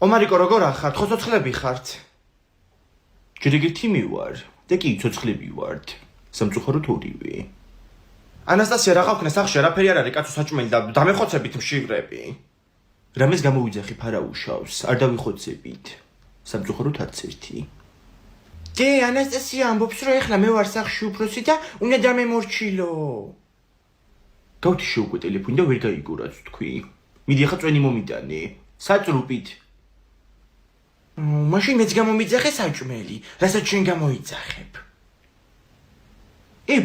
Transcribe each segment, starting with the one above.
ომარიკო როგორ ახართ? ხო ცოცხლები ხართ? ჯერეგერთი მივარ და კი ცოცხლები ვართ. სამწუხაროდ ორივე. ანასტასია რა ყავქნა სახში არაფერი არ არის კაცო საჭმელი და დამეხოცებით მშივრები. რამეს გამოვიძახი ფარაუშავს, არ დავიხოცებით. სამწუხაროდ არც ერთი. დე ანასტასია ამბობს რომ ეხლა მე ვარ სახში უფროსი და უნდა დამემორჩილო. გავთიშე უკვე ტელეფონი და ვერ გაიგო რაც თქვი. მიდი ახლა წვენი მომიტანე. საჭრუპით. მაშინ მეც გამომიძახე საჭმელი, რასაც შენ გამოიძახებ.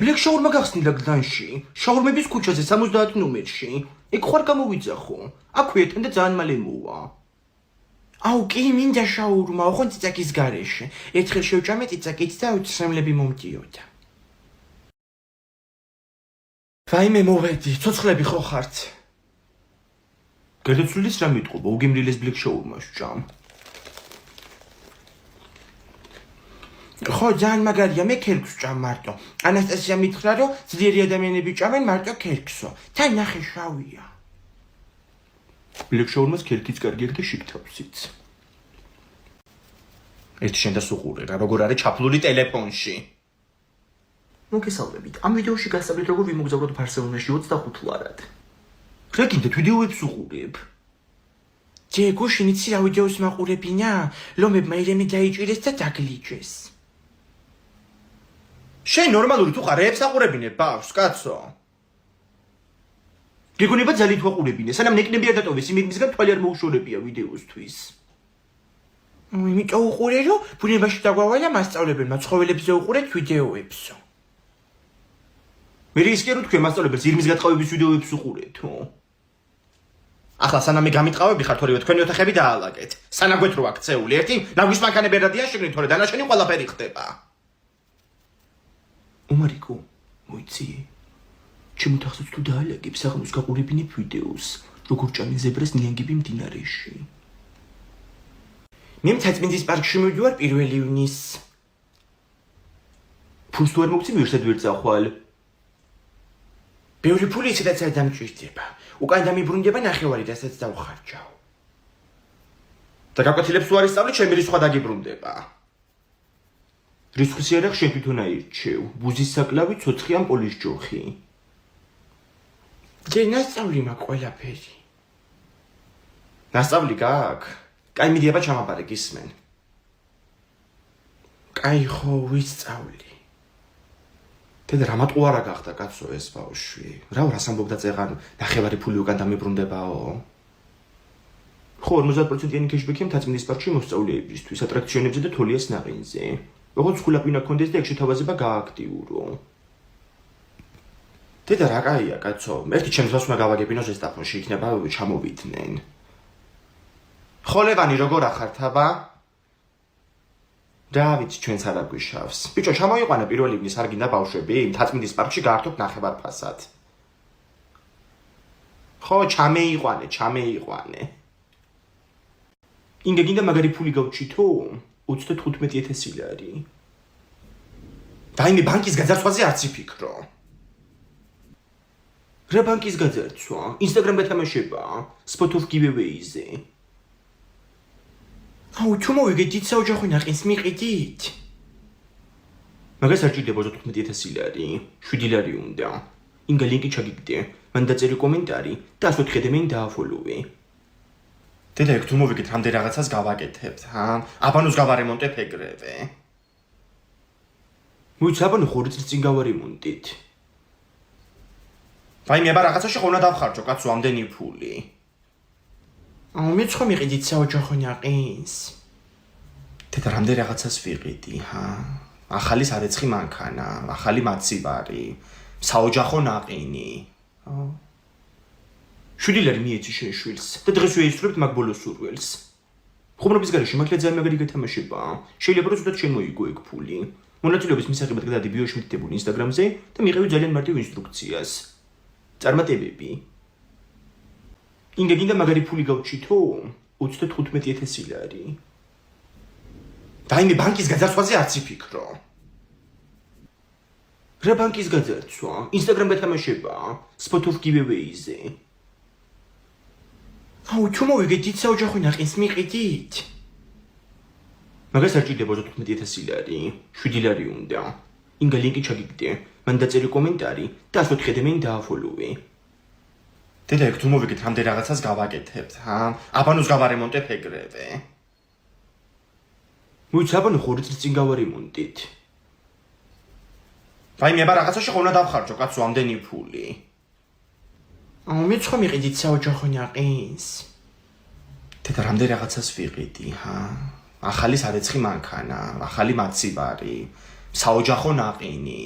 ბლეკ შაურმა გახსნილა გლანში, შაურმების ქუჩაზე 70 ნომერში. ეგ ხوار გამოვიძახო. აქვე თან და ძალიან მალე მოვა. აუ კი მინდა შაურმა, ხო ციცაკის გარეშე. ერთხელ შევჭამე ციცაკით და უცრემლები მომდიოდა. ვაიმე მოვედი, ცოცხლები ხო ხართ? გადაცვლილის რა მიტყობა, უგემრიელეს ბლეკ შაურმას ვჭამ. ხო ძალიან მაგარია, მე ქერქს ვჭამ მარტო. ანასტასია მითხრა რომ ძლიერი ადამიანები ჭამენ მარტო ქერქსო. თან ნახე შავია. ბლეკ შაურმას ქერქიც კარგი აქვს და შიგთავსიც. ერთი შენ და სუყურე რა, როგორ არის ჩაფლული ტელეფონში. მოგესალმებით. ამ ვიდეოში გასწავლით როგორ ვიმოგზავროთ ბარსელონაში 25 ლარად. რა გინდათ ვიდეოებს უყურებ? ჯე გუშინ იცი რა ვიდეოს მაყურებინა? ლომებმა ირემი დაიჭირეს და დაგლიჯეს. შენ ნორმალური თუ ხარ, რეებს აყურებინებ ბავშვს, კაცო? გეგონება ძალით ვაყურებინე, სანამ ნეკნები არ დატოვეს, იმისგან თვალი არ მოუშორებია ვიდეოსთვის. იმიტომ უყურე რომ ბუნებაში დაგვავალა მასწავლებელმა ცხოველებზე უყურეთ ვიდეოებსო. მე ის კი რომ თქვენ მასწავლებელს ირმის გატყავების ვიდეოებს უყურეთო. ახლა სანამ მე გამიტყავები ხართ ორივე თქვენი ოთახები დაალაგეთ. სანაგვეთ რო აქცეული, ერთი ნაგვის მანქანები არ დიაშიგნით, თორე დანარჩენი ყველაფერი ხდება. ომარიკო, მოიცი. ჩემ ოთახსაც თუ დაალაგებ, საღამოს გაყურებინებ ვიდეოს, როგორ ჭამენ ზებრას ნიანგები მდინარეში. მე მთაწმინდის პარკში მივდივარ 1 ივნისს. ფულს თუ არ მოგცი ვერსად ვერ წახვალ. ბევრი ფული ისედაც არ დამჭირდება. უკან დამიბრუნდება ნახევარი, რასაც დავხარჯავ. და გაკვეთილებს თუ არ ისწავლე, ჩემი რისხვა დაგიბრუნდება. რისხვის იარაღ შენ თვითონ აირჩევ. ბუზის საკლავი, ცოცხი ან პოლის ჯოხი. ჯერ ნასწავლი მაქვს ყველაფერი. ნასწავლი გაქვს? კაი მიდი აბა ჩამაბარე გისმენ. კაი ხო ვისწავლი. დედა რამატყუარა გახდა კაცო ეს ბავშვი. რა ამბობდა წეღან ნახევარი ფული უკან დამიბრუნდებაო. ხო 50%-იანი кэшბექი მთაწმინდის პარკში მოსწავლეებისთვის, ატრაქციონებზე და თოლიას ნაყინზე. როგორც ხულაპინა გქონდეს და ეგ შეთავაზება გააქტიურო. დედა რა კაია კაცო, ერთი ჩემს დროს უნდა გავაგებინო ზესტაფონში, იქნება ჩამოვიდნენ. ხოლევანი როგორ ახართ აბა? რა ვიცი ჩვენც არ აგვიშავს. ბიჭო ჩამოიყვანა 1 ივნის არ გინდა ბავშვები, მთაწმინდის პარკში გაართობ ნახევარფასად. ხო ჩამეიყვანე. ინგა გინდა მაგარი ფული გავჩითო? 35,000 ლარი. დაიმე ბანკის გაძარცვაზე არც იფიქრო. რა ბანკის გაძარცვა? ინსტაგრამ გათამაშება, spot of giveaway-ზე. აუ თუ მოვიგეთ საოჯახო ნაყინს მიყიდით? მაგას არ ჭირდება 35,000 ლარი, 7 ლარი უნდა. ინგა ლინკი ჩაგიგდე, მან დაწერე კომენტარი და 104 ადამიანი დააფოლოვე. დედა ეგ თუ მოვიგეთ რამდენ რაღაცას გავაკეთებთ, აბანოს გავარემონტებ ეგრევე. მოიცა აბანო ხორი წლის წინ გავარემონტით. ვაიმე აბა რაღაცაში ხო უნდა დავხარჯო კაცო ამდენი ფული. აუ მე ხო მიყიდით საოჯახო ნაყინს. დედა რამდენ რაღაცას ვიყიდი, ახალი სარეცხი მანქანა, ახალი მაცივარი, საოჯახო ნაყინი. 7 ლარი მიეცი შენ შვილს და დღეს ვეისწრებთ მაგ ბოლოს სურველს. ხუმრობის გარეშე მაგალითად ძალიან მაგარი გათამაშება. შეიძლება რომ ზუსტად შენ მოიგო ეგ ფული. მონაწილეობის მისაღებად გადადი ბიოში მითითებულ ინსტაგრამზე და მიყევი ძალიან მარტივ ინსტრუქციას. წარმატებები. ინგა გინდა მაგარი ფული გავჩითო? 35,000 ლარი. დაიმე ბანკის გაძარცვაზე არც იფიქრო. რა ბანკის გაძარცვა? ინსტაგრამ გათამაშება, spot of giveaway-ზე. აუ თუ მოვიგეთ საოჯახო ნაყინს მიყიდით მაგას არ ჭირდება 15,000 ლარი 7 ლარი უნდა ინგა ლინკი ჩაგიგდე მან დაწერე კომენტარი და 104 მე დააფოლოვე დედა თუ მოვიგეთ ამდენ რაღაცას გავაკეთებთ აბანოს გავარემონტებ ეგრევე მოიცა აბანო ხორი წლის წინ გავარემონტით აი მე რაღაცაში ყო უნდა დავხარჯო კაცო ამდენი ფული აუ მე ხო მიყიდით საოჯახო ნაყინს დედა რამდენ რაღაცას ვიყიდი ახალი სარეცხი მანქანა ახალი მაცივარი საოჯახო ნაყინი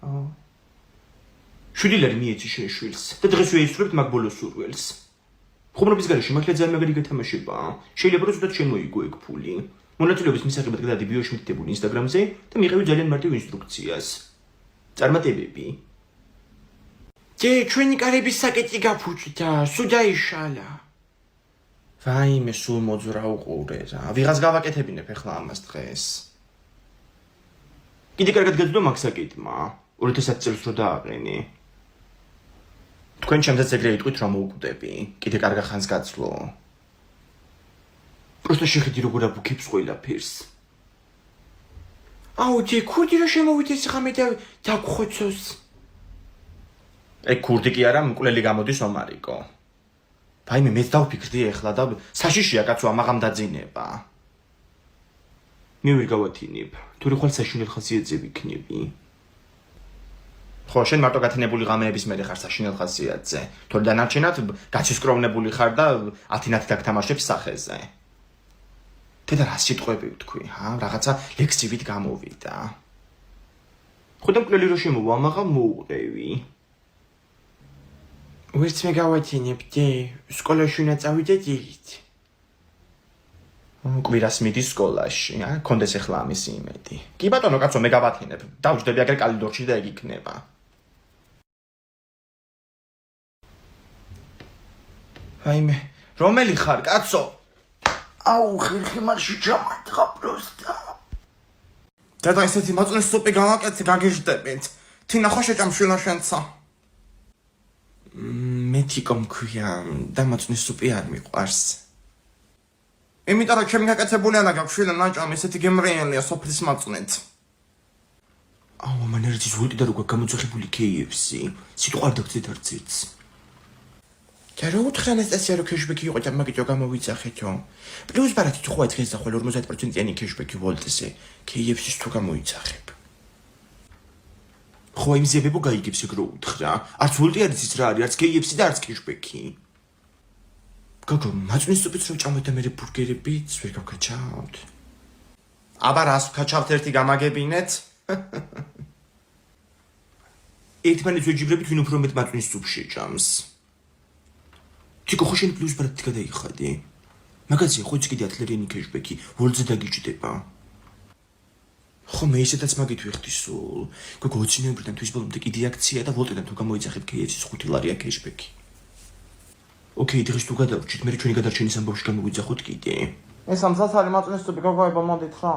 7 ლარი მიეცი შეშვილს და დღეს ვეისურვებთ მაგ ბოლოს სურველს ხუმრობის გარეშე მაგ ძალიან მაგარი გათამაშება შეიძლება რომ ზუსტად შენ მოიგო ეგ ფული მონაწილეობის მისაღებად გადადი ბიოში მითითებულ ინსტაგრამზე და მიყევი ძალიან მარტივ ინსტრუქციას წარმატებები ჯე ჩვენი კარების საკეტი გაფუჭდა სულ დაიშალა ვაიმე სულ მოძრა უყურე რა ვიღაც გავაკეთებინებ ახლა ამას დღეს კიდე კარგად გადავდო მაგ საკეტმა 2010 წელს რო დააყენე თქვენ ჩემზეც ეგრე იტყვით რომ მოვკვდები კიდე კარგა ხანს გაცლო просто შეხედი როგორ აბუქებს ყველაფერს აუ ჯე ქურდი რა შემოვიდეს ხა მე დაგხოცოს ეგ ქურდი კი არა მკვლელი გამოდის ომარიკო ვაიმე მეც დავფიქრდი ახლა და საშიშია კაცო ამაღამ დაძინება მე ვერ გავათინებ თუ რა ხვალ საშინელ ხასიათზე ვიქნები ხო შენ მარტო გათენებული ღამეების მერე ხარ საშინელ ხასიათზე თორე დანარჩენად გაცისკროვნებული ხარ და 10-10 დაგთამაშებ სახეზე დედა რა სიტყვები ვთქვი რაღაცა ლექსივით გამოვიდა ხო და მკვლელი რო შემოვა ამაღამ მოუყევი ვერც მე გავათინებ ჯე სკოლაში უნდა წავიდე დილით კვირას მიდის სკოლაში კონდეს ახლა ამის იმედი კი ბატონო კაცო მე გავათინებ დავჯდები აგერ კალიდორში და ეგ იქნება აიმე რომელი ხარ კაცო აუ ხერხი მარში ჩამატყა პროსტა დედა ისეთი მაწუნის სუპი გავაკეთე გაგიჟდებით თინა ხო შეჭამშვილა შენცა მე თიკო მქვია და მაწუნის სუპი არ მიყვარს იმიტომ რომ ჩემი გაკეთებული არა გაქვშვილა ნაჭამი ესეთი გემრიელია სოფლის მაწუნით აუ მან ერთი ზულტი და როგორ გამოძახებული KFC სიტყვა არ დაგწეთ არც ერთს და რო უთხრა ანასტასია რო ქეშბექი იყო და მაგიტო გამოვიძახეთო პლუს ბარათი თუ ხო დღეს ახლა 50%-იანი ქეშბექი ვოლტზე KFC-ს თუ გამოიძახებ ხო იმზებებო გაიგებს ეგ რო უთხრა არც ვოლტი არის ის რა არის არც KFC და არც ქეშბექი გოგო მაწუნის სუპიც რო ჭამოთ და მე ბურგერებიც ვერ გავკაჩავთ აბა რას ვკაჩავთ ერთი გამაგებინეთ ერთმანეთს ვეჯიბრებით ვინ უფრო მეტ მაწუნის სუპს შეჭამს თიკო ხო შენ პლუს ბარათი გადაიხადე მაგაზია ხო კიდე 10 ლარიანი ქეშბექი ვოლტზე დაგიჭდება ხო მე ისედაც მაგით ვიხდი სულ გოგო ოცინებრიდან თვის ბოლომდე კიდე აქცია და ვოლტიდან თუ გამოიძახებ KFC-ს 5 ლარია ქეშბექი ოკეი დღეს თუ გადავრჩით მე ჩვენი გადარჩენის ამბავში გამოვიძახოთ კიდე ეს ამსაცარი მაწუნის სუპი გოგოება მოდით რა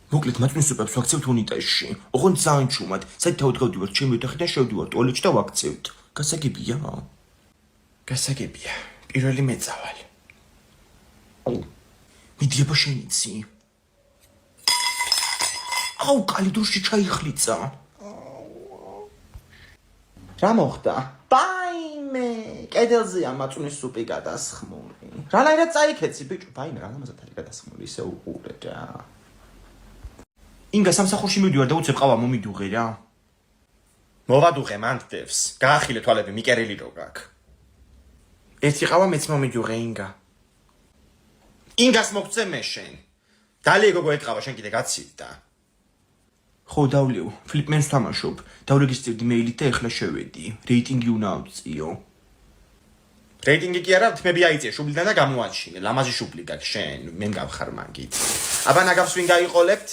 მოკლედ მაწუნის სუპებს ვაქცევთ უნიტაზში ოღონდ ძალიან ჩუმად საით თავდგავდივართ ჩემი ოთახიდან შევდივართ ტუალეტში და ვაქცევთ გასაგებია პირველი მე წავალ მიდიება შენიცი აუ კალიდორში ჩაიხლიცა რა მოხდა ბაიმე კედელზეა მაწუნის სუპი გადასხმული რანაირად წაიქეცი ბიჭო ბაიმე რა ლამაზად არის გადასხმული ისე უყურე რა ინგა სამსახურში მივდივარ და უცებ ყავა მომიდუღე რა მოვადუღე მანდდევს გაახილე თვალები მიკერელი რო გაქვს ერთი ყავა მეც მომიდუღე ინგას მოგწე მე შენ დალე გოგო ეთყავა შენ კიდე გაცივდა ხო დავლევ ფლიპმენს თამაშობ დავრეგისტრირდი მეილით და ეხლა შევედი რეიტინგი უნდა ავწიო რეიტინგი კი არა თმები აიწია შუბლიდან და გამოაჩინე ლამაზი შუბლი გაქვს შენ მე მგავხარ მაგით აბა ნაგავს ვინ გაიყოლებთ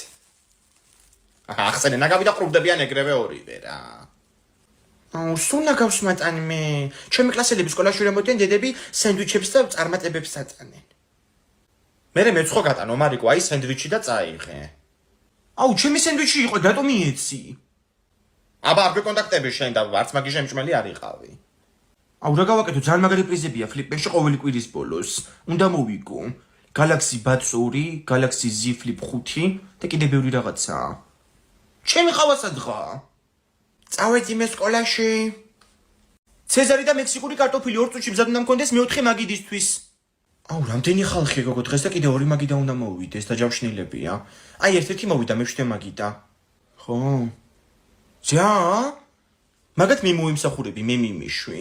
ახსენე ნაგავი და ყრუბდებიან ეგრევე ორივე რა აუ სულ ნაგავს მაწანი მე ჩემი კლასელები სკოლაში რემოდიან დედები სენდვიჩებს და წარმატებებს აწანენ მე მეცხო გატანო მარიკო აი სენდვიჩი და წაიღე აუ ჩემი სენდვიჩი იყო რატომ მიეცი აბა არ გეკონტაქტები შენ და არც მაგი შემჭმელი არ იყავი აუ რა გავაკეთო, ძალიან მაგარი პრიზებია ფლიპებში ყოველი კვირის ბოლოს. უნდა მოვიგო. Galaxy Buds 2, Galaxy Z Flip 5 და კიდე ბევრი რაღაცა. ჩემი ყავა სადღა? წავედი მე სკოლაში. ცეზარი და მექსიკური კარტოფილი 2 წუთში მზად უნდა მქონდეს მე-4 მაგიდისთვის. აუ, რამდენი ხალხია გოგო დღეს და კიდე 2 მაგიდა უნდა მოვიდეს და ჯავშნილებია. აი, ერთ-ერთი მოვიდა, მე-7 მაგიდა. ხო. ზა? მაგათ მიმოიმსახურები, მე მიმიშვი.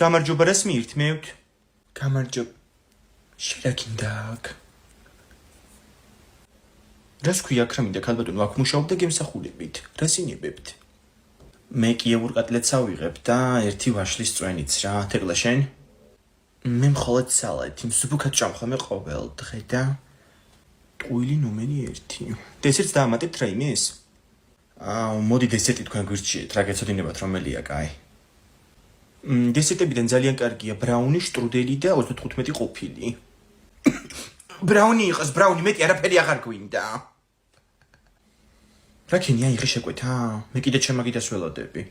გამარჯობა რას მიირთმევთ? გამარჯობა. შერაკინდაკ. რას ქვია ქრამინდა ქალბატონო აქ მუშაობ და გემსახურებით. რას ინებებთ? მე კიევურ კატლეტს ავიღებ და ერთი ვაშლის წვენიც რა, თეკლა შენ? მე მხოლოდ სალათი, მსუბუქად ჭამხამე ყოველ დღე და ტყუილი ნომერი 1. დესერტს დაამატებთ რაიმეს? მოდი დესერტი თქვენ გვირჩიეთ, რა გეცოდინებათ რომელია კაი. დესერტებიდან ძალიან კარგია ბრაუნი, შტრუდელი და 35 ყოფილი. ბრაუნი იყოს, ბრაუნი მეტი არაფერი აღარ გვინდა. რა ქენია იღე შეკვეთა? მე კიდე ჩემაგიდას ველოდები.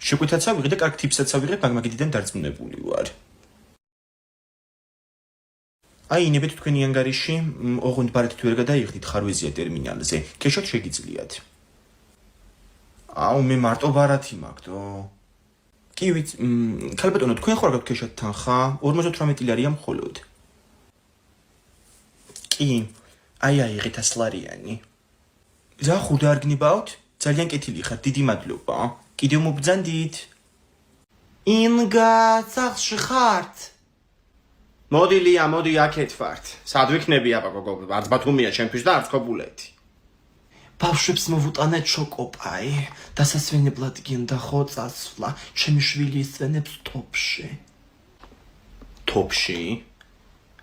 შეკვეთაც ავიღე და კარგ ტიპსაც ავიღებ, მაგიდიდან დარწმუნებული ვარ. აი, ინებეთ თქვენი ანგარიში, ოღონდ ბარეთ თუ ვერ გადაიხდით ხარვეზია ტერმინალზე. ქეშოთ შეგიძლიათ. აუ, მე მარტო ბარათი მაგდო. კი ვიცი, ქალბატონო, თქვენ ხარ გაქვთ ქეშად თანხა? 58 ლარია მხოლოდ. კი, აი, იღეთ 100 ლარიანი. რა ხუდა არ გნიბავთ? ძალიან კეთილი ხართ, დიდი მადლობა. კიდევ მობძანდით. ინგა, სახლში ხართ? მოდი ლია, მოდი აქეთ ვართ. სად ვიქნები აბა გოგო, არც ბათუმია ჩემთვის და არც ქობულეთი. ბავშვებს მოვუტანეთ შოკოპაი, დასასვენებლად გინდა ხო წასვლა, ჩემი შვილი ისვენებს თოფში. თოფში?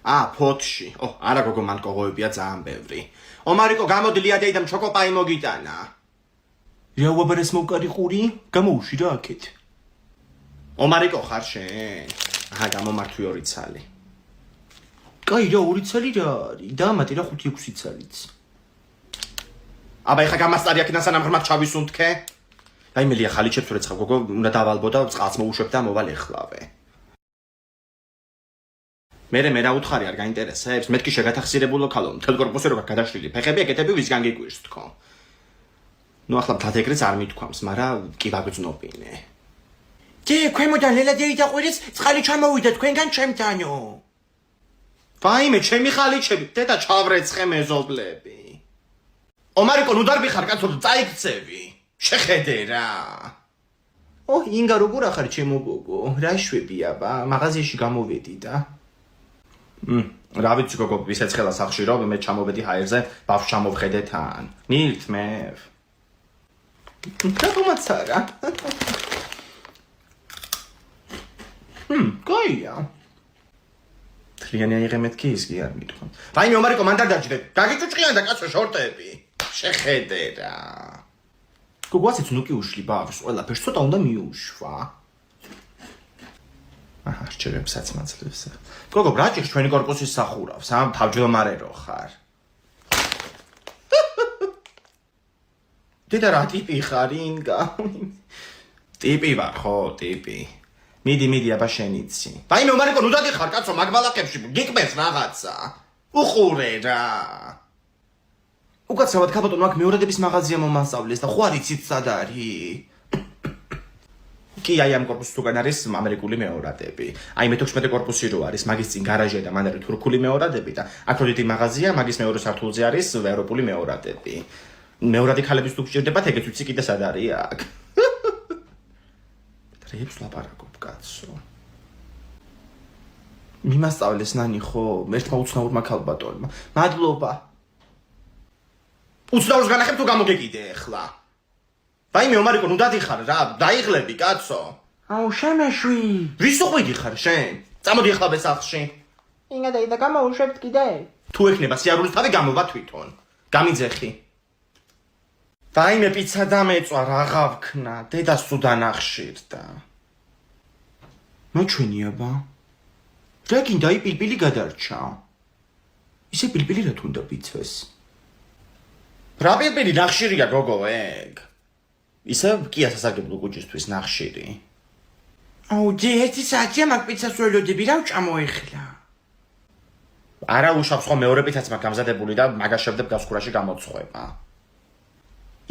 ფოთში. არა გოგო, მან კოღოებია ძალიან ბევრი. ომარიკო, გამოდი ლია დეიდამ შოკოპაი მოგიტანა. რა უაბარეს მოვკარიყური? გამოუში რა აქეთ. ომარიკო ხარ შენ? გამომართვი 2 ცალი. კაი რა 2 ცალი რა არის? დაამატე რა 5-6 ცალიც. აბა ეხა გამასტარი აქედან სანამ ღრმად ჩავისუნთქე. აი მელია ხალიჩებს ვერეცხავ გოგო, უნდა დავალბო და წყალს მოუშვებ და მოვალ ეხლავე. მე რა უთხარი არ გაინტერესებს? მეთქი შეგათახსირებულო ქალო, მთელ კორპუსი როგორ გადაშლილი ფეხები ეკეთები ვისგან გიგვირს თქო. ნუ ახლა მთათეკრიც არ მithქვამს, მაგრამ კი ვაგრძნობინე. ქვემოდან ლელადერი დაყვირიც წყალი ჩამოვიდა თქვენგან ჩემთანო. ვაიმე, ჩემი ხალიჩები, დედა ჩავრეცხე მეზობლები. ომარიკო, ნუ დარბიხარ კაცო, წაიქცევი. შეხედე რა. ინგა როგორ ახარ ჩემო გოგო? რა შვები აბა, მაღაზიაში გამოვედი და. რა ვიცი გოგო, ვისაც ხელა სახში რომ მე ჩამოვედი ჰაერზე, ბავშვს ჩამოვხედე თან. მიირთმევ. რატომაცა რა? კაია. თლიანი აიღე მეთქი ისგი არ მithქვამს. ვაიმე ომარიკო, მან დარდაჭდე. გაგიწუჭყიან და კაცო შორტები. შეხედე რა. გოგო ასეც ნუ კი უშლი ბავშვს, ყველაფერს ცოტა უნდა მიუშვა. რჩევებსაც მაძლევს. გოგო, ბრაჭიხს ჩვენი კორპუსის სახურავს, თავჯდომარე რო ხარ. დედა რა ტიპი ხარ ინგა? ტიპი ვარ ხო, ტიპი. მიდი აბა შენიცი. ვაიმე ომარიკო, ნუ დადიხარ კაცო, მაგ ბალაკებში გიკმეს რაღაცა. უყურე რა. უკაცრავად ქალბატონო, აქ მეორადების მაღაზია მომასწავლეს და ხო არ იცით სად არის? კი, აი ამ კორპუსს თუგან არის ამერიკული მეორადები. აი მე-16 კორპუსი რო არის, მაგის წინ გარაჟია და მან არის თურქული მეორადები და აქ რო დიდი მაღაზია, მაგის მეორე სართულზე არის ევროპული მეორადები. მეორადი ქალების თუ გჭირდებათ, ეგეც ვიცი კიდე სად არის აქ. რეებს ლაპარაკობ კაცო. მიმასწავლეს ნანი ხო, ერთმა უცნაურმა ქალბატონმა. მადლობა. უცნაურს განახებ თუ გამოგეკიდე ახლა. ვაიმე ომარიკო, ნუ დადიხარ რა, დაიღლები კაცო. აუ შემეშვი. ვის უყვიდი ხარ შენ? წამოდი ახლა ბესახში. ინგა და გამოუშვებთ კიდე? თუ ექნება სიარულის თავი გამოვა თვითონ. გამიძეხი. ვაიმე პიცა დამეწვა, რაღა ვქნა, დედას თუ დანახშირდა. მაჩვენი აბა. რა გინდა აი პილპილი გადარჩა. ისე პილპილი რა თუნდა პიცას? რა პილპილი ნახშირია გოგო ეგ? ისე კი ასასარგებლო კუჭისთვის ნახშირი. აუ დი ერთი საათია მაგ პიცას ველოდები რა ვჭამოეხლა არა უშავს ხო მეორე პიცაც მაგ გამზადებული და მაგაშევდებ გასკურაში გამოცხება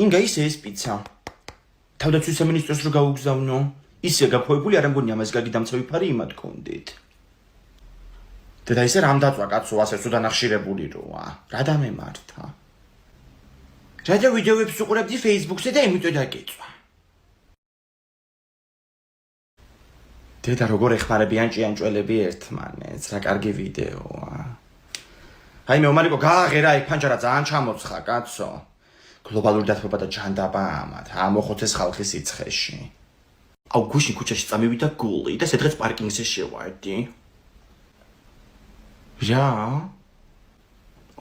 ინგა ისე ეს პიცა თავდაცვის სამინისტროს რო გაუგზავნო ისე გაქვეყნებული არ ამგონი ამას გაგი დამცავი ფარი იმად გქონდით და ისე რამ დაწვა კაცო ასე სულ დანახშირებული როა რა დამემართა რა ვიდეოებს უყურებდი Facebook-ზე და იმიტომ დაგეწვა დედა როგორ ეხმარებიან ჭიანჭველები ერთმანეთს რა კარგი ვიდეოა აი მე ომარიკო გააღერა ეგ ფანჯარა ძალიან ჩამოცხა კაცო გლობალური დათბობა და ჯანდაბა ამათ ამოხოცეს ხალხის სიცხეში აუ გუშინ ქუჩაში წამივიდა გული და სადღაც პარკინგზე შევარდი რა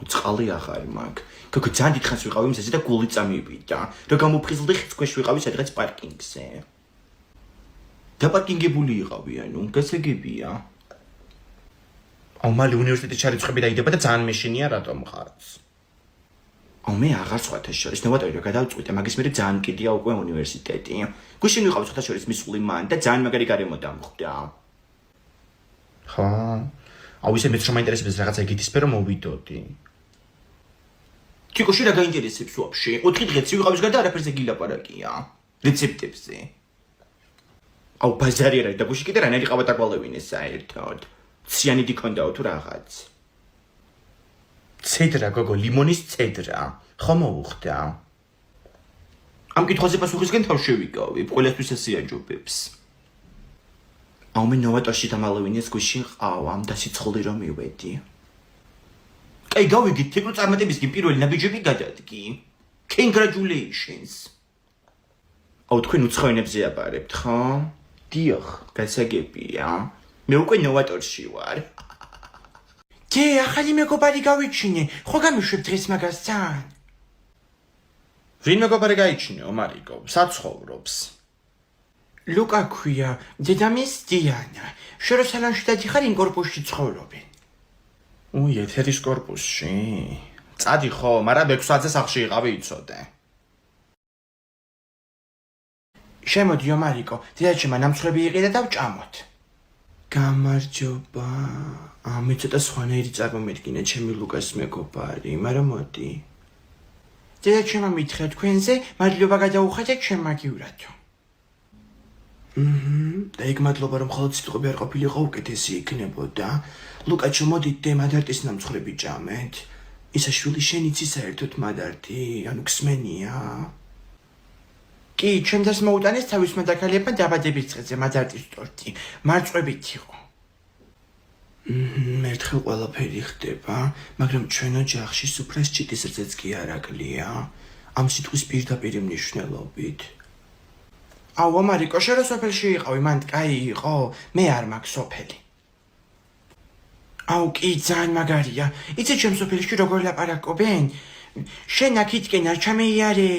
წყალი აღარ მაქვს გოგო ძალიან დიდხანს ვიყავი მზეზე და გული წამივიდა რა გამოფხიზლდი ხის ქვეშ ვიყავი სადღაც პარკინგზე დაპარკინგებული იყავი ანუ გასაგებია აუ მალე უნივერსიტეტის ჩარიცხები დაიდება და ძალიან მეშინია რატომ ხარც აუ მე აღარ სხვათა შორის ნოვატორი რა გადავწყვიტე მაგის მერე ძალიან კიდია უკვე უნივერსიტეტი გუშინ ვიყავ სხვათა შორის მისული მან და ძალიან მაგარი გარემო დამხვდა ხა აუ ისე მეც რომ მაინტერესებს რაღაცა იგითი სფერო მოვიდოდი თიკოში რა გაინტერესებს ვაფშე 4 დღეც ვიყავს გარდა არაფერზე გილაპარაკია რეცეპტებზე აუ ბაზარი არა და გუშინ კიდე რანაირი ყავა დაგვალევინე საერთოდ ციანიდი კონდაო თუ რაღაც ცედრა გოგო ლიმონის ცედრა ხო მოუხდა ამ კითხვაზე პასუხისგან თავ შევიკავი ყველასთვის ასიაჯობებს აუ მე ნოვატორში დამალევინეს გუშინ ყავამ და სიცხული რომ მივედი კაი გავიგით თეკნო წარმატებისგან პირველი ნაბიჯები გადადგი congratulations აუ თქვენ უცხოენებზე აბარებთ ხო დიახ გასაგებია მე უკვე ნოვატორში ვარ ჯე ახალი მეგობარი გავიჩინე ხო გამიშვებ დღეს მაგასთან ვინ მეგობარი გაიჩინე ომარიკო საცხოვრობს ლუკა ქვია დედამის დიანა შოროსალანში დადიხარ იმ კორპუსში ცხოვრობენ უი ეთერის კორპუსში წადი ხო მაგრამ 6 საათზე სახლში იყავი იცოდე შემოდი ომარიკო დედაჩემ ნამცხრები იყიდა და ვჭამოთ გამარჯობა მე ცოტა სხვანაირი წარმომედგინე ჩემი ლუკას მეგობარი მაგრამ მოდი დედაჩემ მითხრა თქვენზე მადლობა გადაუხადეთ ჩემ მაგივრათო და ეგ მადლობა რომ მხოლოდ სიტყვები არ ყოფილიყო უკეთესი იქნებოდა ლუკაჩო მოდი დე მადარტის ნამცხრები ჭამეთ ისა შვილი შენ იცი საერთოდ მადარტი ანუ გსმენია კი ჩემ დას მოუტანეს თავის მოდაქალებმა დაბადების დღეზე მადარტის ტორტი მარწყვებით იყო მერთხელ ყველაფერი ხდება მაგრამ ჩვენ ოჯახში სუფრას ჭიტის რძეც კი არ აკლია ამ სიტყვის პირდაპირ მნიშვნელობით აუ ომარიკო შენ რა სოფელში იყავი მან კაი იყო მე არ მაქვს სოფელი აუ კი ძალიან მაგარია იცი ჩემ სოფელში როგორ ლაპარაკობენ შენ აქითკენ არ ჩამეიარე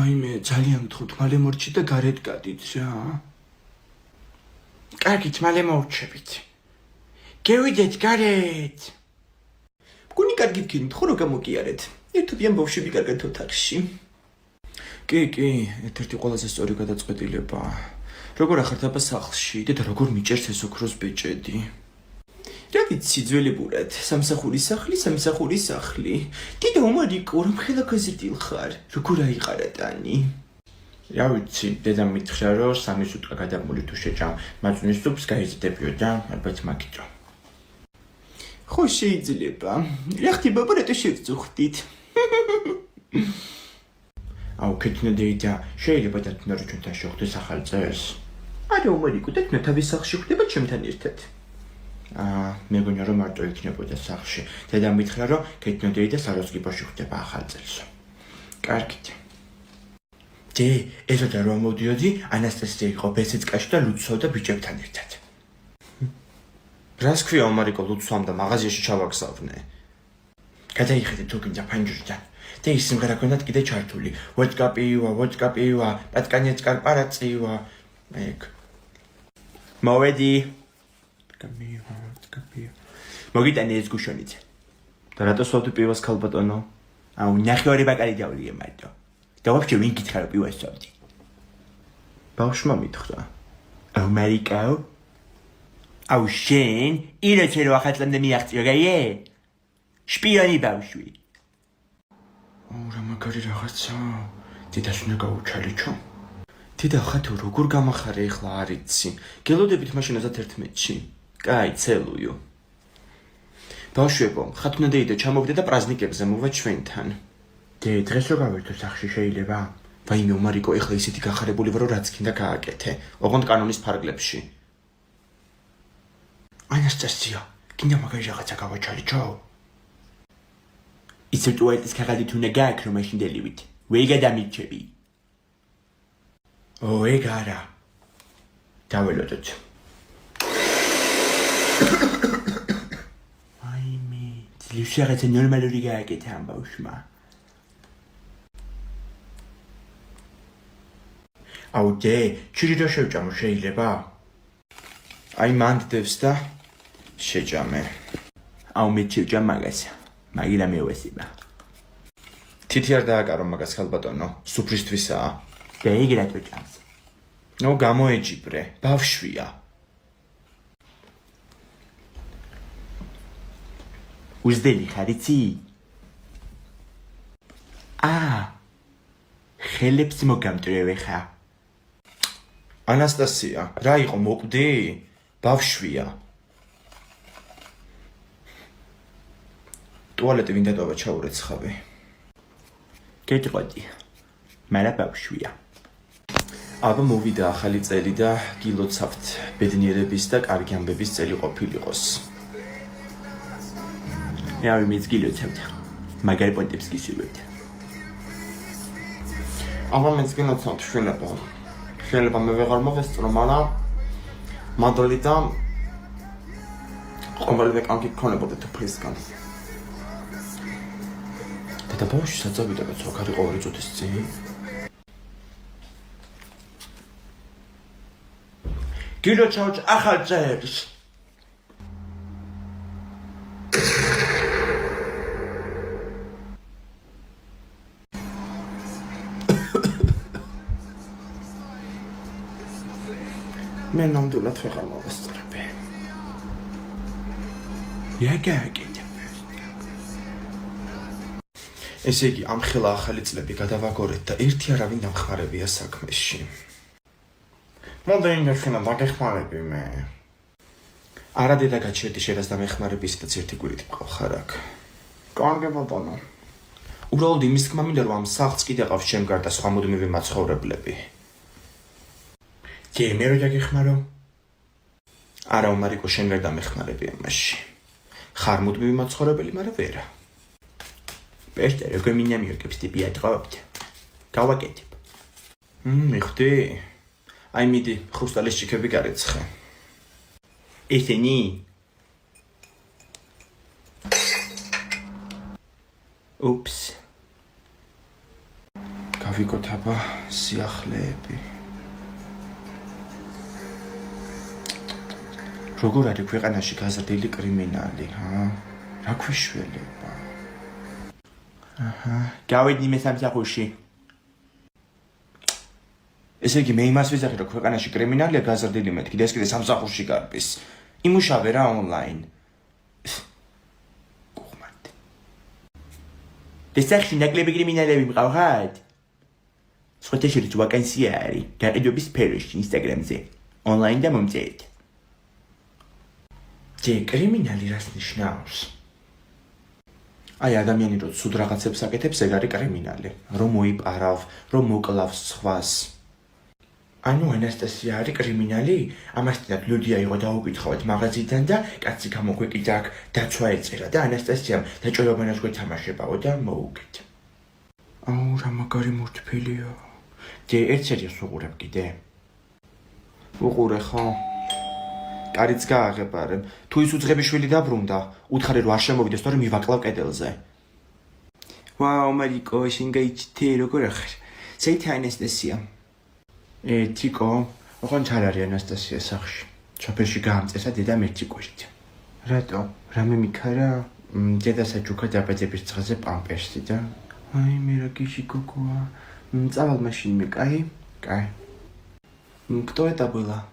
აი მე ძალიან გთხოვთ მალე მორჩი და გარეთ გადით რა კარგით მალე მოვჩებით გევიდეთ გარეთ მგონი კარგით გინით ხო რომ გამოგიარეთ ერთობიან ბავშვები კარგად ოთახში კი ერთ-ერთი ყველაზე სწორი გადაწყვეტილება როგორ ახართ აბა სახლში და როგორ მიჭერს ეს ოქროს ბეჭედი რა ვიცი ძველებურად სამსახურის სახლი დედა ომარიკო რომ ხელა გაზრდილ ხარ როგორ აიყარა ტანი რა ვიცი დედა მითხრა რომ 3 სუტყვა გადამული თუ შეჭამ მაწვნის სუპს გაიზრდებიო და ალბათ მაგიტო ხო შეიძლება რა ხდება რატო შევწუხდით აუ კეთნა დედა შეიძლება დათმო რომ ჩვენთან შევხვდეს ახალ წელს არა ომარიკო და თავის სახლში ხდება ჩემთან ერთად მე გონია რომ მარტო იქნებოდა სახლში დედა მითხრა რომ კეთნა დედა საროსკიპოში ხდება ახალ წელს კარგით დე ესოთა რომ მოდიოდი ანასტასია იყო ბესეცკაში და ლუცოვდა ბიჭებთან ერთად რას ქვია ომარიკო ლუცვამ და მაღაზიაში ჩავაგზავნე გადაიხედე თუ გინდა ფანჯრიდან და ის სიმღერა ქონდათ კიდე ჩართული ვოდკა პივა პატკანეც კარპარაცივა ეგ მოვედი მოგიტანე ეს გუშონიც და რატო სვავდი პივას ქალბატონო აუ ნახევარი ბაკალი დავლიე მარტო და ვაფშე ვინ გითხარო პივას სვავდი ბავშვმა მითხრა. Mariko? აუ შენ ილოცე რო ახალწლამდე მიაღწიო გაიე? შპიონი ბავშვი. რა მაგარი რაღაცა. დედას უნდა გაუჩალიჩო. დედა ხა თუ როგორ გამახარე ახლა არ იცი. გელოდებით მაშინ 11-ში. კაი, ცელუიო. ბავშვებო, ხათ უნდა დეიდო ჩამოვიდე და პრაზნიკებზე მოვა ჩვენთან. დღეს რო გავერთო სახში შეიძლება? ვაიმე მარიკო, ეხლა ისეთი გახარებული ვარ, რომ რაც კიდე გააკეთე. ოღონდ კანონის ფარგლებში. ანასტასია, კიდე მაგარი რაღაცა გავაჩალიჩო? ისე ტუალეტის ქაღალდი თუ უნდა გააქრო მაშინ დელივით. ვეიგა დამირჩები. ეგ არა. დაველოდოთ. ვაიმე, ძლივს რაღაცა ნორმალური გააკეთა ამ ბავშვმა. აუ დე, ჩირი რა შევჭამო შეიძლება? აი მან დევს და შეჭამე. აუ მე შევჭამ მაგას. მაგილა მეუესება. თითი არ დააკარო მაგას ხალბატონო, სუფრისთვისაა. და იგი რატო ჭამს? ნო გამოეჯიბრე, ბავშვია. უზდელი ხარ იცი? ხელებს მოგამტრევე ხა. ანასტასია, რა იყო მოკვდი? ბავშვია. ტუალეტი ვინ დატოვა ჩაურეცხავი. გეტყვი. მარა ბავშვია. აბა მოვიდა ახალი წელი და გილოცავთ ბედნიერების და კარგი ამბების წელი ყოფილიყოს. რავი მეც გილოცავთ. მაგარი პონტებს გისურვებთ. აბა მეც გილოცავთ შვილებო. შეიძლება მე ვეღარ მოვესწრო, მაგრამ მადლი და ყოველდღე კარგი გქონებოდა თუფლისგან. და ბავშვი საწავიდა რაც როგორ იყო ორი წუთის წინ. გილოცავთ ახალ წელს. მე ნამდვილად ვეღარ მოვესწრები. ესე იგი, ამ ხელა ახალი წლები გადავაგორეთ და ერთი არავინ დამხმარებია საქმეში. მოდენ შენ დაგეხმარები მე. არა დედა გაჩერდი შენას დამეხმარები ისედაც ერთი კვირით მყავხარ აქ. კარგი ბატონო. უბრალოდ იმის თქმა მინდა რომ ამ სახლს კიდე ყავს ჩემ გარდა სხვა მუდმივი მაცხოვრებლები. ჯე მე რო დაგეხმარო? არა მარიკო შენ ვერ დამეხმარები ამაში. ხარ მუდმივი მაცხოვრებელი, მაგრამ ვერა. პერტე როგორ მინამიორკებს ტიპი ატყავთ. გავაკეთებ. მიხდი? აი მიდი, ხრუსტალის ჭიქები გარეცხე. ესენი? უპს. გავიგოთ აბა სიახლეები. როგორ არის ქვეყანაში გაზრდილი კრიმინალი, რა ქვიშველება. გავედი მე სამსახურში. ესე იგი მე იმას ვიზახი რომ ქვეყანაში კრიმინალია გაზრდილი მეთქი და ეს კიდე სამსახურში გარბის. იმუშავე რა ონლაინ. გუხმართ. დესახში ნაკლები კრიმინალები მყავთ? სხვათა შორის ვაკანსია არის გაყიდვების სფეროში ინსტაგრამზე. ონლაინ და მომწერეთ. ჯე კრიმინალი რას ნიშნავს? აი ადამიანი რო ცუდ რაღაცებს აკეთებს, ეგ არის კრიმინალი. რომ მოიპარავ, რომ მოკლავს სხვას. ანუ ანასტასია არის კრიმინალი? ამასთანავ ლუდია იყო დაუკითხავთ მაღაზიიდან და კაცი გამოგვეკიდა აქ დაცვა ეწერა და ანასტასიამ დაჭირებანას გვეთამაშებაო და მოუგეთ. აუ რა მაგარი მურთფილია. ჯე ერთ სერიას უყურებ კიდე? უყურე ხო? კარიც გააღებარე. თუ ის უძღები შვილი დაბრუნდა, უთხარი რომ არ შემოვიდეს, თორემ მივაკლავ კედელზე. ვაუ, მარიკო, შენ გაიჩთე, როგორ ახარ? საით ანასტასია? თიკო, ოღონდ არ არის ანასტასია სახში. ჩაფერში გაამწესა დედამ ერთი კვირით. რატო? რამე მიქარა? დედა საჩუქა დაბაძების დღეზე პამპერსი და აი მე რა გიში გოგოა. წავალ მაშინ მე, კაი? კაი. Кто это была?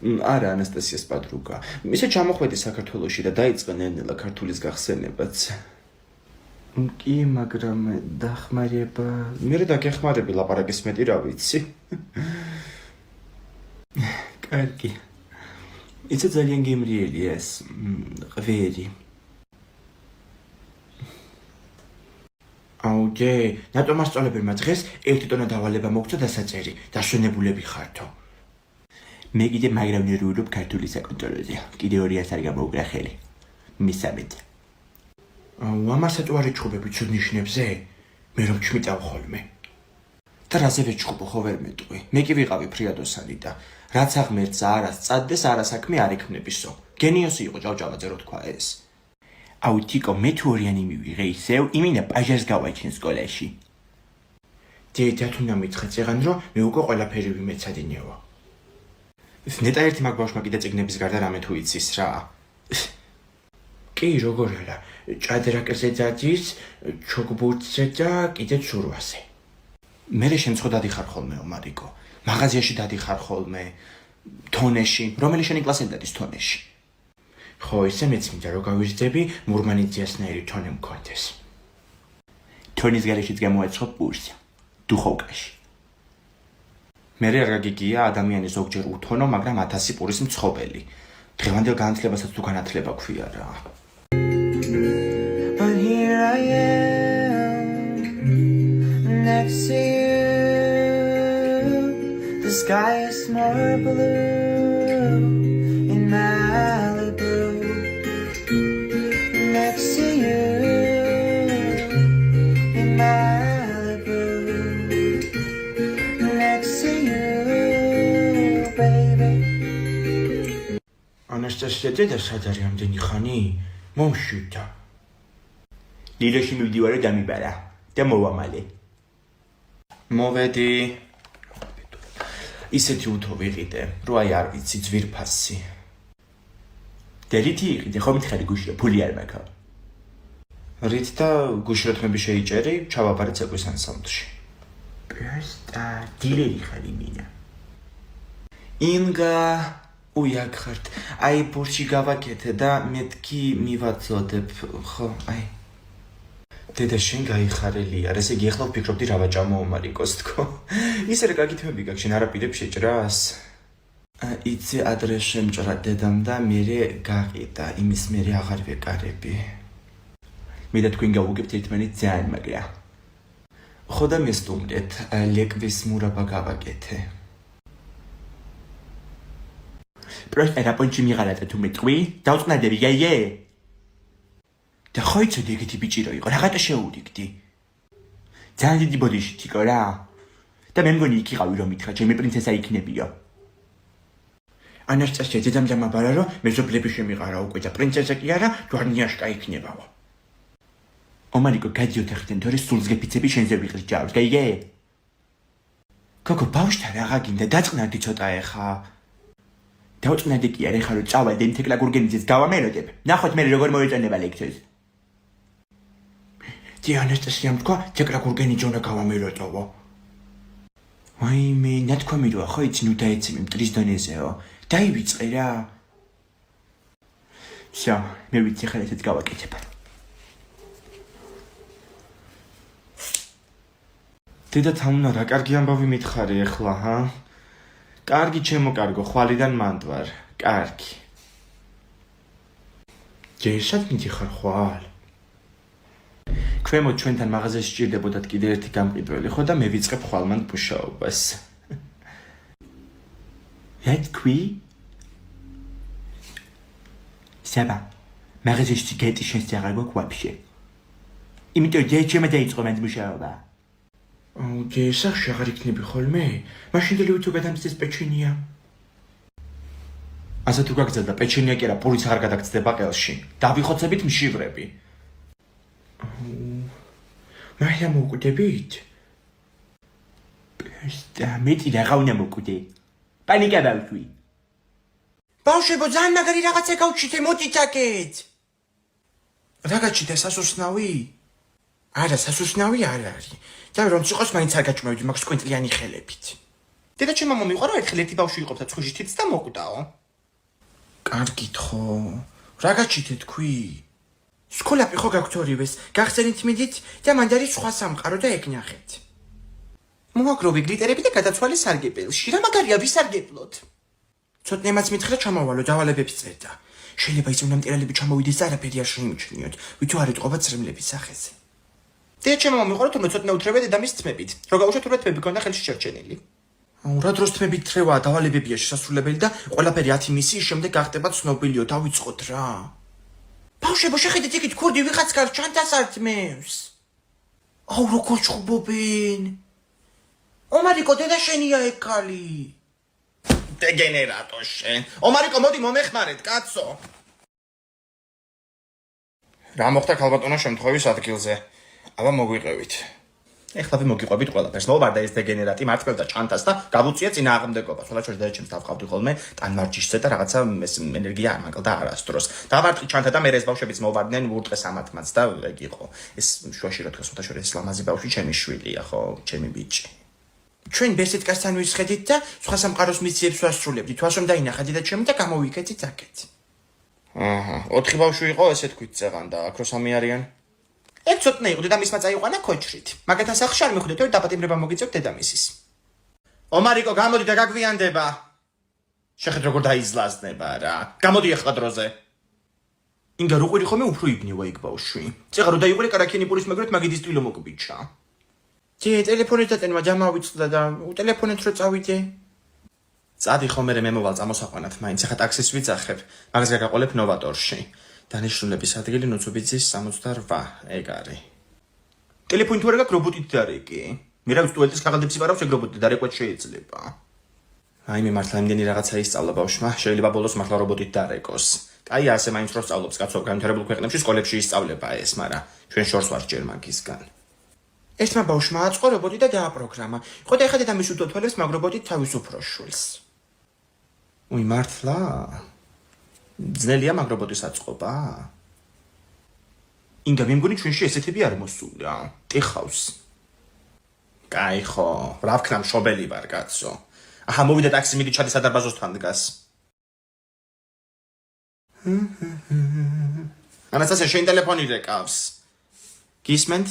არა, ანასტასიას პადრუგა. ისე ჩამოხვედი საქართველოში და დაიწყე ნელ-ნელა ქართულის გახსენებაც. კი, მაგრამ დახმარება... მე დაგეხმარები ლაპარაკის მეტი რა ვიცი. კარგი. იცი ძალიან გემრიელია ეს ღვერი. აუჯე, ნატო მასწავლებელმა დღეს 1 ტონა დავალება მოგწა დასაწერი. დასვენებულები ხართო. მე კიდე მაგრავნი რუილობ ქართულის საკონტროლოზე. კიდე 200 არ გამოუკრა ხელი. მისამეთ. ამასაც უარი ჩხუბები ცუდ ნიშნებზე? მე რომ ჩმიტავ ხოლმე. და რაზე ვეჩხუბო ხო ვერ მეტყვი. მე კი ვიყავი ფრიადოსანი და რაც აღმერთს არას წადდეს არასაქმე არ ექნებისო. გენიოსი იყო ჭავჭავაძე რო თქვა ეს. აუ თიკო მე თუ ორიანი მივიღე ისევ, იმინა პაჟას გავაჩენ სკოლაში. დედათ უნდა მითხრა წეღან რომ მე უკვე ყველაფერი ვიმეცადინეო. ნეტა ერთი მაგ ბავშვმა კიდე წიგნების გარდა რამე თუ იცის რა. კი, როგორ არა. ჭადრაკზე დადის, ჩოგბურთზე და კიდე ცურვაზე. მე შენ ხო დადიხარ ხოლმე ომარიკო. მაღაზიაში დადიხარ ხოლმე. თონეში, რომელი შენი კლასი დადის თონეში? ხო, ისე მეც მინდა რომ გავიზრდები, მურმანიძიასნაირი თონე მქონდეს. თონის გარეშეც გამოაცხო პურსი. დუხოვკაში. მე არ გაგიგია ადამიანის ზოგჯერ უთონო, მაგრამ 1000 პურის მცხოველი. დღევანდელ განათლებასაც თუ განათლება ქვია რა. But here I am next to you. The sky is more blue in Malibu. Next to you in Malibu. Next to you, baby. ანასტასია დედა სად არის ამდენი ხანი? მომშვიდა. ლილოში მივდივარ და დამიბარა და მოვამალე. მოვედი. ისეთი უთო ვიყიდე, რო აი არ ვიცი ძვირფასი. დერითი იყიდე, ხო მითხარი გუშია, ფული არ მაქვს. რით და გუშროთმები შეიჭერი, ჩავაბარე ცეკვის ანსამბლში. პროსტა დილერი ხარი მინა. ინგა უიაგხართ, აი ბურში გავაკეთე და მეთქი მივაწოდებ, ხო, აი. დედა შენ გაიხარელია, ესე იგი ახლა ვფიქრობდი რა ვაჭამო ომარიკოს თქო. ისე რა კარგი თემები გაქვს, შენ არაპირებ შეჭრას. იცი ადრე შემჭრა დედამ და მერე გაყიდა, იმის მერე აღარ ვეკარები. მე და თქვენ გავუგებთ ერთმანეთს ძალიან მაგრა. ხო და მესტუმრეთ, ლეკვის მურაბა გავაკეთე. პროსტა რა პონჩი მიღალატა თუ მეტყვი? დავწნადები იაიე? და ხო იცოდი ეგეთი ბიჭი რო იყო, რაღაცა შეურიგდი. ძალიან დიდი ბოდიში თიკო რა. და მე მგონი იქ იყავი რომ მითხრა, ჩემი პრინცესა იქნებიო. ანასტასია დედამ დამაბარა რომ მეზობლები შემიყარა უკვე და პრინცესა კი არა, ჯვარნიაშკა იქნებაო. ომარიკო გადიოთ ახლა თორე სულს გეფიცები შენზე ვიყრით ჯავს, გაიგე? კოკო ბავშვთან რაღა გინდა დაწყნარდი ცოტა ეხა. დავწნადი კი არა ეხა რომ წავადე თეკლა გურგენიძეს გავამეროდებ. ნახოთ მე როგორ მოეწონება ლექციებს. დი ანასტასიამ თქვა თეკლა გურგენიძე უნდა გავამეროდო. ვაიმე, ნათქვამი როა ხო იცი ნუ დაეცემი მტრის დონეზეო. დაივიწყე რა. всё, მე ვიცი ხარ ესეც გავაკეთებ. დედა თამუნა რა კარგი ამბავი მითხარი ახლა, ჰა? კარგი ჩემო კარგო, ხვალიდან მანდვარ. კარგი. ჯერშად მიდიხარ ხვალ? ქვემოთ ჩვენთან მაღაზიაში სჭირდებოდათ კიდე ერთი გამყიდველი, ხო და მე ვიწყებ ხვალმან მუშაობას. რა თქვი? საბა, მაღაზიაში გეტი შენს აღარ გვაქვს ვაფშე. იმიტომ ჯერჩემ დაიწყო მან მუშაობა. აუჯე, სახში აღარ იქნები ხოლმე? მაშინ დელი თუ გადამწეს პეჩინია. ასე თუ გაგზავნა პეჩინია კი არა, პურიც აღარ გადაგწდება ყელში. დავიხოცებით მშივრები. მაია მოკვდებით? პროსტა მეტი რაღა უნდა მოკვდე. პანიკა დავშვი. ბავშვებო, ძალიან მაგარი რაღაცა გავჩითე, მოდიცაკეთ. რა გაჩიტე სასუსნავი? არა, სასუსნავი არ არის. და რომ ციყოს მაინც არ გაჭმევდი მაგ სკვინტლიანი ხელებით. დედაჩემმა მომიყარა ერთხელ ერთი ბავშვი იყო და ცხვიში თითს და მოკვდაო. კარგით ხო. რა გაჩითე თქვი? სკოლაპი ხო გაგვთორივეს, გახსენით მიდით და მანდარი სხვა სამყარო და ეგ ნახეთ. მოაგროვი გლიტერები და გადაცვალე სარგებელში. რა მაგარია ვისარგებლოთ? ცოტნემაც მითხრა ჩამოვალო დავალებებს წერდა. შეიძლება ის უნამტირალები ჩამოვიდეს და არაფერი არ შეიმჩნიოთ, ვითო არ ეთყობა ცრემლების სახეზე. დედაჩემმა მომიყარა თურმე ცოტნე უთრება დედამის თმებით. რო გავუშვათ თურმე თმები ქონდა ხელში შერჩენილი. რა დროს თმებით თრევა დავალებებია შესასრულებელი და ყველაფერი 10 მისიის შემდეგ გახდება ცნობილიო, დავიწყოთ რა. ბავშვებო, შეხედეთ იქით ქურდი ვიღაც გარს ჩანთას ართმევს. აუ როგორ ჩხუბობენ. ომარიკო დედა შენია ეგ ქალი. დეგენერატო შენ. ომარიკო მოდი მომეხმარეთ, კაცო. რა მოხდა ქალბატონო შემთხვევის ადგილზე? აბა მოგვიყევით. ეხლა ვიმოგიყვებით ყველაფერს. მოვარდა ეს დეგენერატი მართლდა ჩანთას და გავუწია წინააღმდეგობას. ხოლმე ჩვენ დედაჩემს დავყავდი ხოლმე ტანმარჯიშზე და რაღაცა ეს ენერგია არ მაგალდა არასდროს. დავარტყი ჩანთა და მე ეს ბავშვებიც მოვარდნენ ურტყეს ამათმაც და ეგ იყო. ეს შუაში რა თქოს მოთაშორეს ლამაზი ბავშვი ჩემი შვილია, ხო, ჩემი ბიჭი. ჩვენ ბესეთკასთან ვისხედით და სხვა სამყაროს მისიებს ვასრულებდით. თვასომ დაინახა დედაჩემი და გამოვიქეცით აქეთ. აჰა, 4 ბავშვი იყო, ესე თქვით წეღან და აქ რო 3 არიან. ეგ ცოტნე იყო დედამისმა წაიყვანა ქოჩრით. მაგათა სახში არ მიხვდეთ, რომ დაპატიმრება მოგიწევთ დედამისის. ომარიკო, გამოდი და გაგვიანდება. შეხეთ როგორ დაიზლაზნება რა. გამოდი ახლა დროზე. ინგა რო ყვირი ხომე უფრო იბნევა იქ ბავშვი. წეღა რო დაიყვირე კარაქიანიპურის მეგრეთ მაგიდის ტილო მოკბიჩა. ჯე ტელეფონით დატენვა ჯამავიწყდა და უტელეფონით რო წავიდე. წადი ხომე მე მოვალ წამოსაყვანად, მაინც ახლა ტაქსის ვიძახებ. მაგას გაგაყოლებ ნოვატორში. დანიშნულების ადგილი ნუცუბიძის 68, ეგ არის. ტელეფონი თუ არა გაქვს რობოტით დარეკი. მე რა ვსტუელტის ქაღალდებს იპარავს ეგ რობოტი დარეკვეთ შეიძლება. აი მე მართლა იმდენი რაღაცა ისწავლა ბავშვმა, შეიძლება ბოლოს მართლა რობოტით დარეკოს. კაი ასე მაინც რო სწავლობს კაცო, განვითარებულ ქვეყნებში სკოლებში ისწავლება ეს, მაგრამ ჩვენ შორს ვარ ჯერ მაგისგან. ერთმა ბავშვმა აწყო რობოტი და დააპროგრამა. ხო და ეხლა დედამის უთვალებს მაგ რობოტით თავის უფროსშვილს. უი მართლა? ძნელია მაგ რობოტის აწყობა? ინგა მე მგონი ჩვენში ესეთები არ მოსულა. ტიხავს. კაი ხო, რა ვქნა მშობელი ვარ კაცო. აჰა მოვიდა ტაქსი მიდი ჩადი სადარბაზოსთან დგას. ანასტასია შენ ტელეფონი რეკავს. გისმენთ?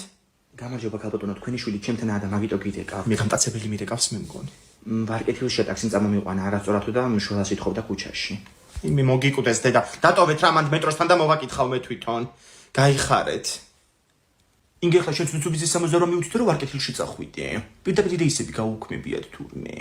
გამარჯობა ქალბატონო, თქვენი შვილი ჩემთანაა და მაგიტო გიდეკავ. მე გამტაცებელი მირეკავს მე მგონი. ვარკეთილში ტაქსი წამომიყვანა არასწორად და მშურას ითხოვდა ქუჩაში. იმე მოგიკუდეს დედა, დატოვეთ რა მანდ მეტროსთან და მოვაკითხავ მე თვითონ. გაიხარეთ. ინგე ხლა შენ ცუცუბიძის 68 მივუწდე რომ ვარკეთილში წახვიდე. პირდაპირ ისები გაუქმებიათ თურმე.